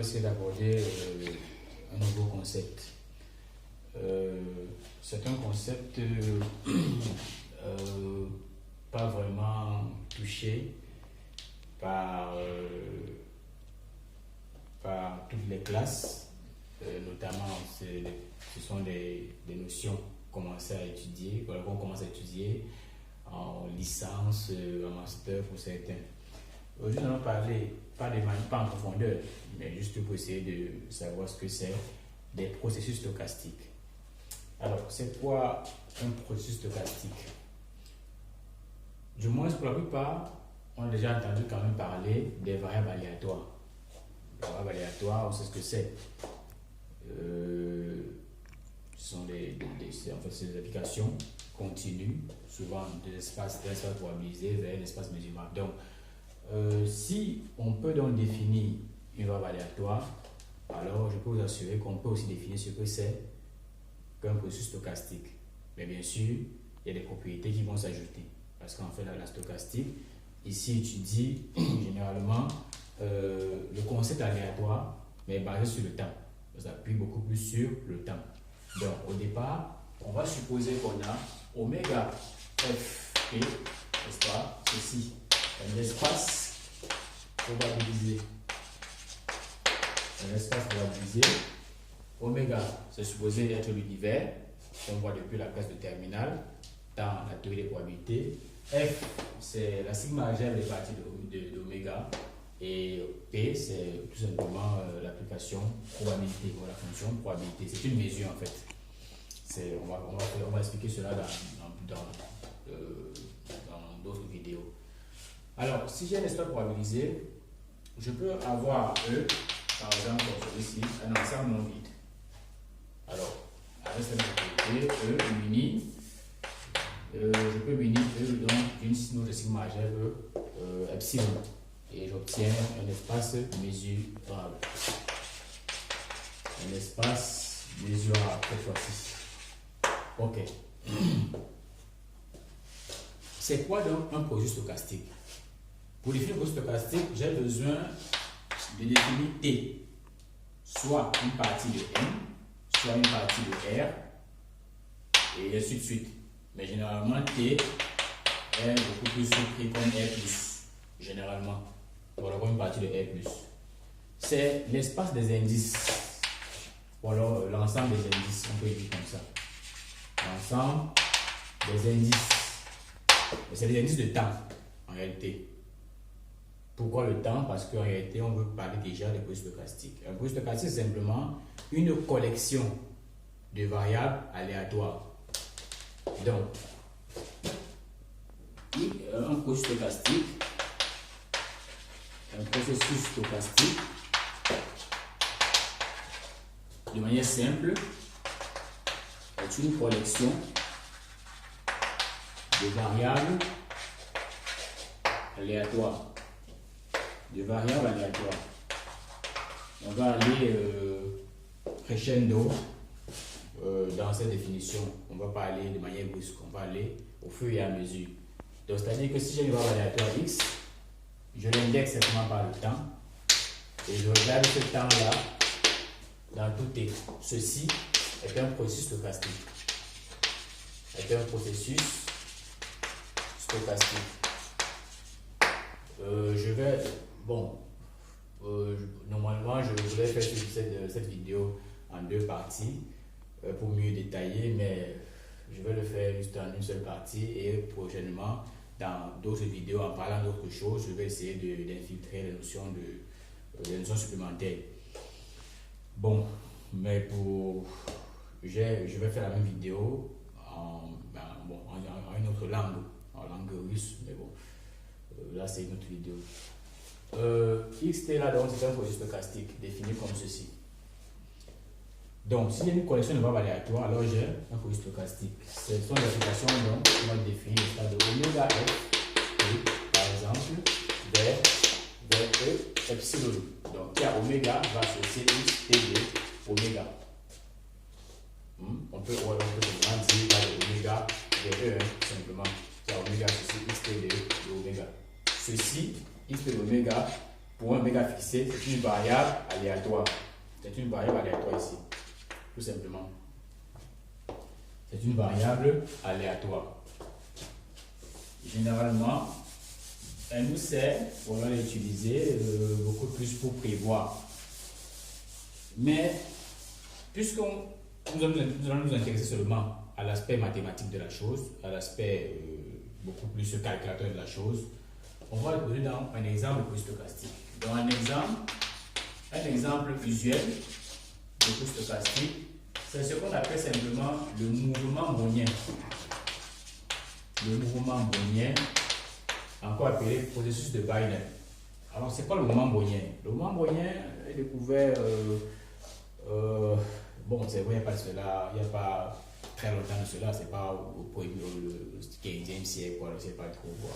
essayer d'aborder un nouveau concept. C'est un concept pas vraiment touché par toutes les classes, notamment ce sont des notions qu'on commence à étudier en licence, en master pour certains. Aujourd'hui, nous allons parler, pas en profondeur, mais juste pour essayer de savoir ce que c'est des processus stochastiques. Alors, c'est quoi un processus stochastique? Du moins, pour la plupart, on a déjà entendu quand même parler des variables aléatoires. Les variables aléatoires, on sait ce que c'est. Ce sont des applications continues, souvent de l'espace probabilisé vers l'espace mesurable. Donc, si on peut donc définir une variable aléatoire, alors je peux vous assurer qu'on peut aussi définir ce que c'est qu'un processus stochastique. Mais bien sûr, il y a des propriétés qui vont s'ajouter. Parce qu'en fait, la stochastique, ici, étudie généralement le concept aléatoire, mais basé sur le temps. On s'appuie beaucoup plus sur le temps. Donc, au départ, on va supposer qu'on a oméga fp, n'est-ce pas, ceci, un espace probabilisé. Un espace probabilisé. Oméga, c'est supposé être l'univers, qu'on voit depuis la classe de terminale, dans la théorie des probabilités. F, c'est la sigma algèbre des parties d'oméga. Et P, c'est tout simplement l'application probabilité, ou la fonction probabilité. C'est une mesure en fait. On va expliquer cela dans d'autres vidéos. Alors, si j'ai un espace probabilisé, je peux avoir E, par exemple, comme celui-ci, un ensemble non vide. Alors, avec cette propriété, E muni, je peux munir E donc d'une signe de sigma algèbre epsilon. Et j'obtiens un espace mesurable. Un espace mesurable, cette fois-ci. Ok. C'est quoi donc un processus stochastique? Pour définir un processus stochastique, j'ai besoin de définir T, soit une partie de M, soit une partie de R, et ainsi de suite. Mais généralement, T est beaucoup plus pris comme R+, généralement. Voilà une partie de R+. C'est l'espace des indices. Voilà l'ensemble des indices, on peut dire comme ça. L'ensemble des indices. C'est des indices de temps, en réalité. Pourquoi le temps? Parce qu'en réalité, on veut parler déjà des processus stochastiques. Un processus stochastique, c'est simplement une collection de variables aléatoires. Donc, un processus stochastique, de manière simple, est une collection de variables aléatoires. On va aller crescendo dans cette définition. On ne va pas aller de manière brusque, on va aller au fur et à mesure. Donc, c'est-à-dire que si j'ai une variable aléatoire x, je l'indexe simplement par le temps et je regarde ce temps-là dans tout t. Ceci est un processus stochastique. Normalement, je vais faire cette vidéo en deux parties pour mieux détailler, mais je vais le faire juste en une seule partie et prochainement, dans d'autres vidéos, en parlant d'autres choses, je vais essayer d'infiltrer les notions supplémentaires. Bon, mais je vais faire la même vidéo en une autre langue, en langue russe, mais bon, là c'est une autre vidéo. XT là donc c'est un processus stochastique défini comme ceci. Donc s'il y a une collection de variables aléatoires, alors j'ai un processus stochastique. Ce sont des applications donc qui vont définir le stade de oméga f, par exemple, vers E epsilon. Donc qui a oméga va associer x t de oméga. On peut vraiment dire de oméga vers E simplement. Qui a oméga associé x t de oméga. Ceci x de oméga pour un méga fixé, c'est une variable aléatoire. C'est une variable aléatoire ici, tout simplement. C'est une variable aléatoire. Généralement, elle nous sert, on va l'utiliser beaucoup plus pour prévoir. Mais, puisqu'on nous allons nous intéresser seulement à l'aspect mathématique de la chose, à l'aspect beaucoup plus calculateur de la chose, on va le donner dans un exemple de stochastique. Dans un exemple visuel de stochastique, c'est ce qu'on appelle simplement le mouvement brownien. Le mouvement brownien, encore appelé processus de Wiener. Alors, c'est quoi le mouvement brownien? Le mouvement brownien est découvert, bon, c'est vrai, il n'y a pas très longtemps de cela, c'est pas au 15e siècle, je ne sais pas trop quoi.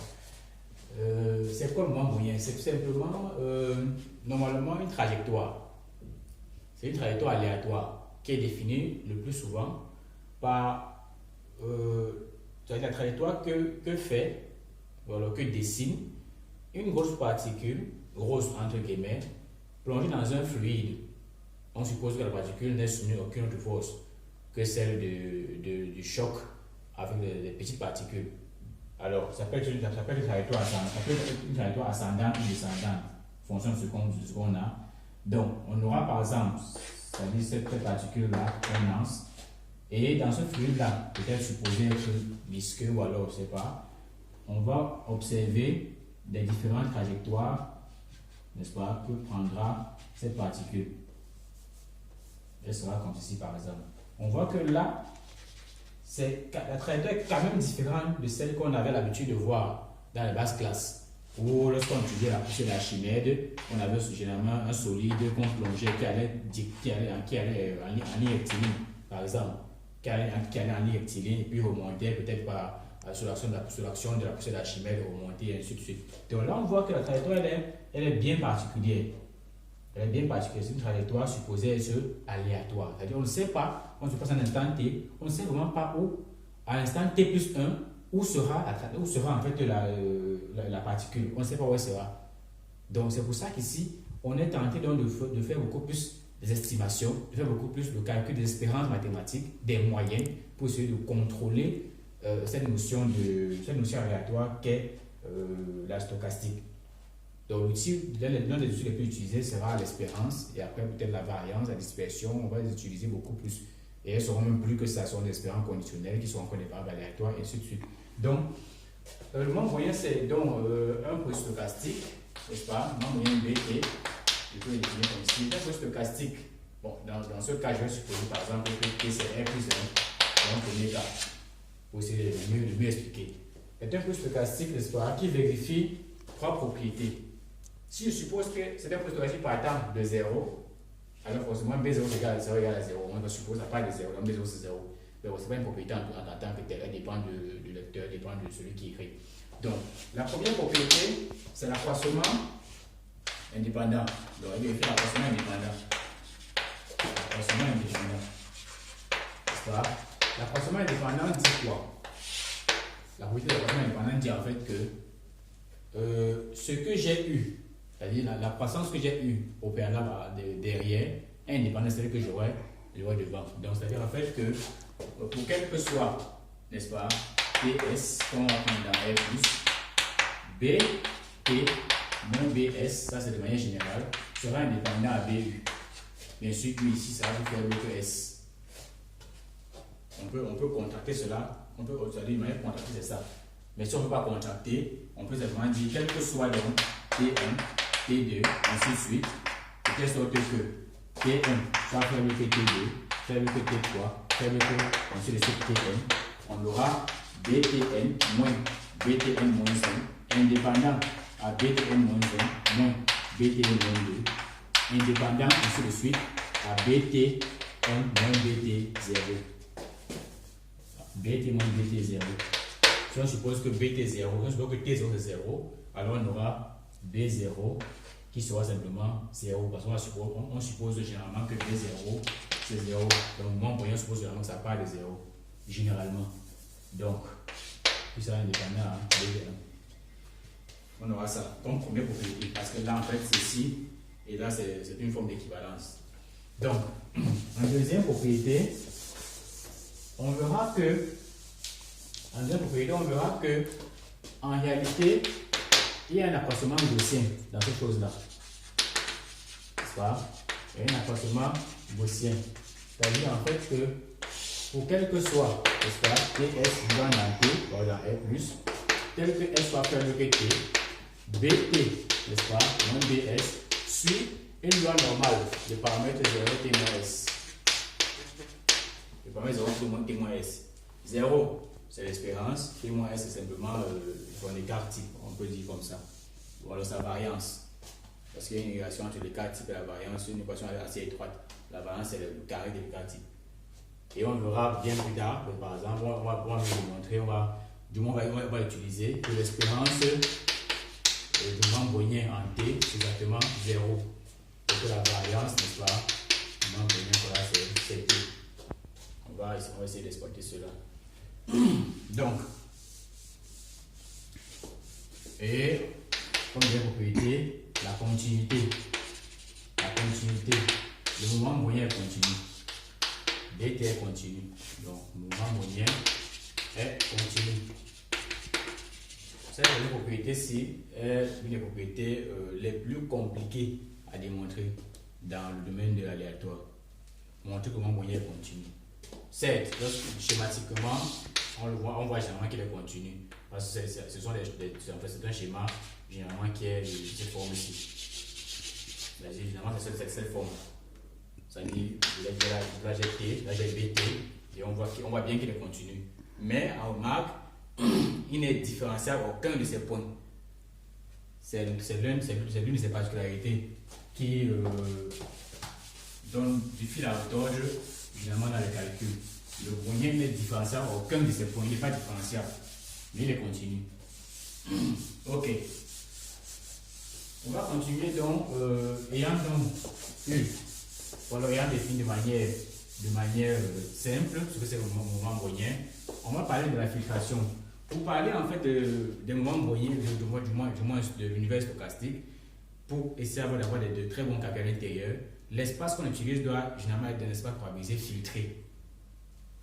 C'est quoi le mouvement brownien? C'est tout simplement, normalement, une trajectoire. C'est une trajectoire aléatoire qui est définie le plus souvent par la trajectoire que fait, voilà, que dessine une grosse particule, grosse entre guillemets, plongée dans un fluide. On suppose que la particule n'est soumise à aucune autre force que celle du choc avec des petites particules. Alors, ça peut être une trajectoire ascendante ou descendante, en fonction de ce qu'on a. Donc, on aura par exemple, c'est-à-dire cette particule-là, un lance, et dans ce fluide-là, peut-être supposé être visqueux ou alors, je ne sais pas, on va observer des différentes trajectoires, n'est-ce pas, que prendra cette particule. Elle sera comme ceci par exemple. On voit que là, la trajectoire est quand même différente de celle qu'on avait l'habitude de voir dans les basses classes. Ou lorsqu'on étudiait la poussée d'Archimède, on avait généralement un solide qu'on plongeait qui allait en ligne rectiligne, par exemple, qui allait en ligne rectiligne et puis remontait peut-être par sous l'action de la poussée d'Archimède, remonter et ainsi de suite. Donc là, on voit que la trajectoire elle est bien particulière. Elle est bien particulière. C'est une trajectoire supposée être aléatoire. C'est-à-dire qu'on ne sait pas, on se passe à un instant T, on ne sait vraiment pas où, à l'instant T plus 1, où sera en fait la particule. On ne sait pas où elle sera. Donc c'est pour ça qu'ici, on est tenté donc de faire beaucoup plus des estimations, de faire beaucoup plus le calcul des espérances mathématiques, des moyennes, pour essayer de contrôler cette notion aléatoire qu'est la stochastique. Donc l'un des outils les plus utilisés sera l'espérance et après peut-être la variance, la dispersion, on va les utiliser beaucoup plus. Et elles seront même plus que ça, sont des espérances conditionnelles qui sont encore des variables aléatoires et ainsi de suite. Donc, le mouvement moyen c'est donc un processus stochastique, n'est-ce pas? Le mouvement moyen BT, je peux le définir comme ici. Un processus stochastique, bon, dans ce cas, je vais supposer par exemple que T c'est R plus 1, dans le premier cas, pour essayer de mieux expliquer. C'est un processus stochastique, n'est-ce pas, qui vérifie trois propriétés. Si je suppose que c'est un processus stochastique partant de 0, alors forcément B0 égale à 0 égale à 0. On va supposer à part de 0, donc B0 c'est 0. Mais bon, ce n'est pas une propriété en tant que telle, elle dépend du lecteur, dépend de celui qui écrit. Donc, la première propriété, c'est l'accroissement indépendant. Donc, elle vérifie l'accroissement indépendant. L'accroissement indépendant. C'est ça. L'accroissement indépendant dit quoi? La propriété de l'accroissement indépendant dit en fait que ce que j'ai eu, c'est-à-dire la croissance que j'ai eue au préalable derrière est indépendante de celle que j'aurai devant. Donc, c'est-à-dire en fait que pour quel que soit, n'est-ce pas, PS, qu'on va prendre dans R+, B, T, moins BS, ça c'est de manière générale, sera indépendant à BU. Bien sûr, U ici, ça va faire que S. On peut contracter cela, c'est-à-dire de manière contractée, c'est ça. Mais si on ne peut pas contracter, on peut simplement dire quel que soit donc T1, T2, ainsi de suite, de telle sorte que T1, ça va faire que T2, faire que T3, faire que, ainsi de suite, Tn, on aura Btn moins Btn moins 1, indépendant à Btn moins 1, moins Btn moins 2, indépendant, ainsi de suite, à Btn moins Bt0. Bt moins Bt0. Si on suppose que Bt0, on suppose que T0 c'est 0, alors on aura B0 qui sera simplement 0, parce qu'on suppose généralement que B0 c'est 0. Donc, mon moyen suppose généralement que ça part de 0, généralement. Donc, il sera indépendant à B1. on aura ça comme première propriété. Parce que là, en fait, c'est ci, et là, c'est une forme d'équivalence. Donc, en deuxième propriété, on verra que, en réalité, il y a un accroissement gaussien dans cette chose-là. N'est-ce pas? Il y a un accroissement gaussien. C'est-à-dire en fait que pour quel que soit, n'est-ce pas, TS vivant dans T, ou dans R+, tel que S soit plus grand que T, BT, n'est-ce pas, moins BS, suit une loi normale de paramètre 0 T moins S. Le paramètre 0 T moins S. 0, c'est l'espérance, T moins S, c'est simplement son écart type, on peut dire comme ça. Ou alors sa variance. Parce qu'il y a une relation entre l'écart type et la variance, une équation assez étroite. La variance, c'est le carré de l'écart type. Et on verra bien plus tard, par exemple, on va vous montrer, on va utiliser que l'espérance du mouvement brownien en T, c'est exactement 0. Et que la variance, n'est-ce pas, du mouvement brownien, voilà, c'est T. On va essayer d'exploiter cela. Donc, et comme deuxième propriété, la continuité. Le mouvement brownien est continu. DT est continu. Donc, le mouvement brownien est continu. Cette deuxième propriété-ci est une des propriétés les plus compliquées à démontrer dans le domaine de l'aléatoire. Montrer que le mouvement brownien est continu. Certes, schématiquement, on voit généralement qu'il est continu. Parce que c'est un schéma généralement qui est de cette forme-ci. Généralement, c'est cette forme. C'est-à-dire, là j'ai T, là j'ai BT, et on voit bien qu'il est continu. Mais en remarque, il n'est différenciable à aucun de ces points. C'est l'une de ces particularités qui donne du fil à retordre généralement dans les calculs. Le brownien n'est différenciable à aucun de ces points, il n'est pas différenciable, mais il est continu. Ok. On va continuer donc, ayant donc eu, voilà, ayant défini de manière simple ce que c'est le mouvement brownien, on va parler de la filtration. Pour parler en fait des mouvements browniens, du moins de l'univers stochastique, pour essayer d'avoir de très bons calculs intérieurs, l'espace qu'on utilise doit généralement être un espace probabilisé filtré.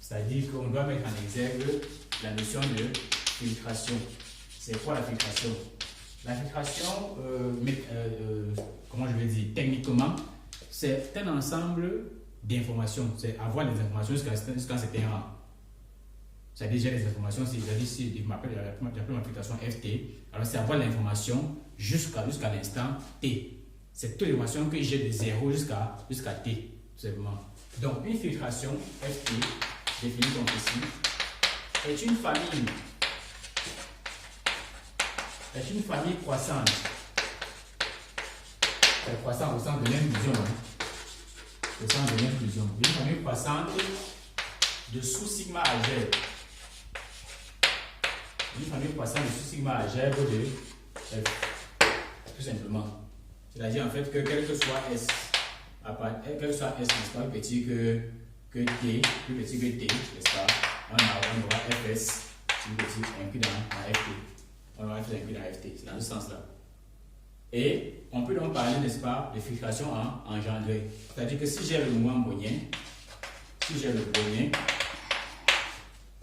C'est-à-dire qu'on doit mettre en exergue la notion de filtration. C'est quoi la filtration? La filtration, comment je vais dire, techniquement, c'est un ensemble d'informations. C'est avoir les informations jusqu'à un certain rang. C'est-à-dire j'ai les informations, si je m'appelle ma filtration FT, alors c'est avoir l'information jusqu'à l'instant T. C'est toute l'information que j'ai de 0 jusqu'à T, tout simplement. Donc une filtration FT, définie comme ici, est une famille croissante. C'est croissant au sens de l'inclusion. Au sens de l'inclusion. Une famille croissante de sous-sigma algèbre. Une famille croissante de sous-sigma algèbre de F. Tout simplement. C'est-à-dire en fait que quel que soit S, n'est-ce pas, plus petit que T, plus petit que T, n'est-ce pas, on aura Fs plus petit inclus dans FT. On aura Fs inclus dans FT, c'est dans ce sens-là. Et on peut donc parler, n'est-ce pas, de filtration engendrée. C'est-à-dire que si j'ai le mouvement brownien,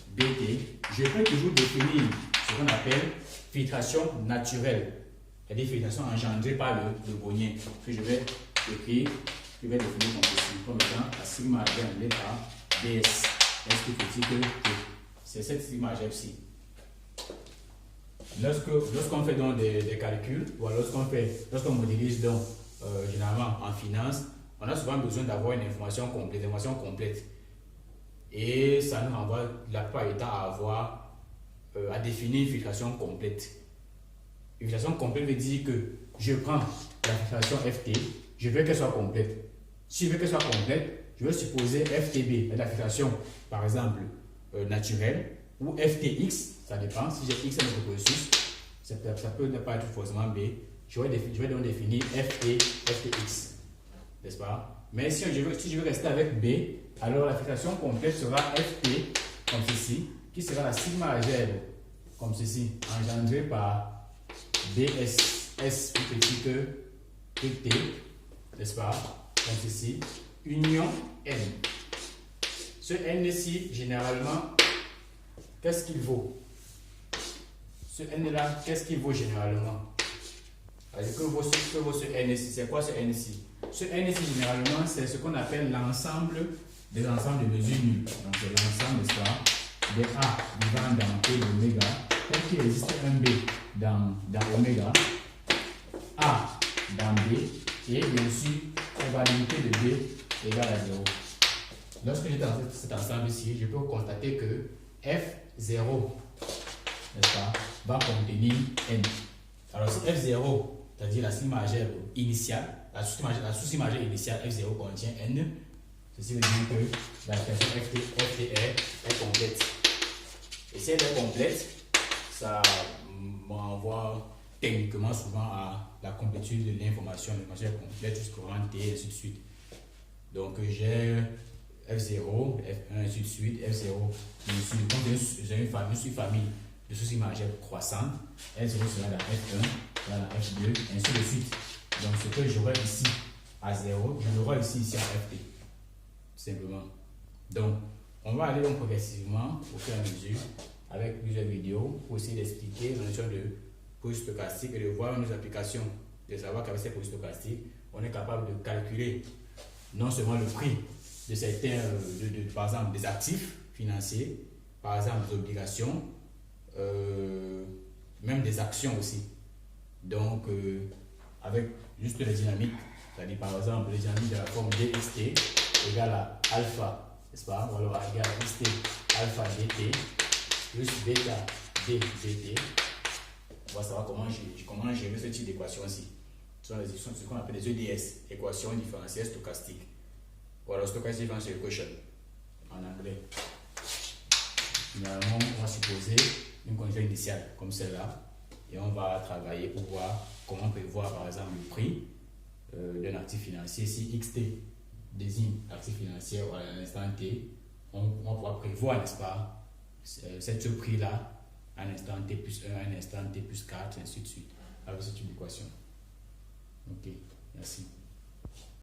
BT, je peux toujours définir ce qu'on appelle filtration naturelle. C'est-à-dire filtration engendrée par le brownien. Que je vais écrire, je vais définir comme ceci, comme étant la sigma algèbre par BS. S plus petit que T. C'est cette sigma algèbre-ci. Lorsqu'on fait donc des calculs, ou lorsqu'on modélise donc généralement en finance, on a souvent besoin d'avoir une information complète. Et ça nous renvoie la plupart du temps à définir une filtration complète. Une filtration complète veut dire que je prends la filtration FT, je veux qu'elle soit complète. Si je veux qu'elle soit complète, je veux supposer FTB, la filtration par exemple naturelle, ou FTX, ça dépend. Si j'ai X comme processus, ça peut ne pas être forcément B. Je vais donc définir FTX, n'est-ce pas? Mais si je veux rester avec B, alors la filtration complète sera FT, comme ceci, qui sera la sigma algèbre, comme ceci, engendrée par BS, S plus petit que T, n'est-ce pas? Comme ceci, union N. Ce N-ci, généralement, qu'est-ce qu'il vaut? Ce N-là, qu'est-ce qu'il vaut généralement? Que vaut ce N-ci? C'est quoi ce N-ci? Ce N-ci, généralement, c'est ce qu'on appelle l'ensemble des ensembles de mesures nulles. Donc, c'est l'ensemble, n'est-ce pas, des A vivant dans T de oméga, tel qu'il existe un B dans oméga, A dans B, et bien sûr, probabilité de B égale à 0. Lorsque j'ai dans cet ensemble-ci, je peux constater que F0, n'est-ce pas, va contenir N. Alors, si F0, c'est-à-dire la cible majeure initiale, la sous-cible majeure initiale F0 contient N, ceci veut dire que la question FTR est complète. Et si elle est complète, ça m'envoie techniquement souvent à la complétude de l'information. L'information est complète jusqu'au rang T et ainsi de suite. Donc j'ai F0, F1 ainsi de suite, F0. J'ai une sous-famille de sous-cibles majeures croissantes. F0 sera la F1, sera la F2, ainsi de suite. Donc ce que j'aurai ici à 0, je l'aurai ici à Ft. Simplement. Donc, on va aller donc progressivement au fur et à mesure avec plusieurs vidéos pour essayer d'expliquer la notion de processus stochastique et de voir nos applications, de savoir qu'avec ces processus stochastiques, on est capable de calculer non seulement le prix de certains, par exemple, des actifs financiers, par exemple des obligations, même des actions aussi. Donc, avec juste les dynamiques, c'est-à-dire par exemple les dynamiques de la forme dxt égale à alpha, n'est-ce pas? Ou alors égale à xt alpha dt plus bêta d dt. On va savoir comment gérer ce type d'équation-ci. Ce sont ce qu'on appelle les EDS, équations différentielles stochastiques. Ou alors stochastic differential equation en anglais. Finalement, on va supposer une condition initiale comme celle-là et on va travailler pour voir comment prévoir par exemple le prix d'un actif financier. Si xt désigne l'actif financier à l'instant t, on pourra prévoir, n'est-ce pas, ce prix-là à un instant t plus 1, à un instant t plus 4, ainsi de suite, avec ce type d'équation. Ok, merci.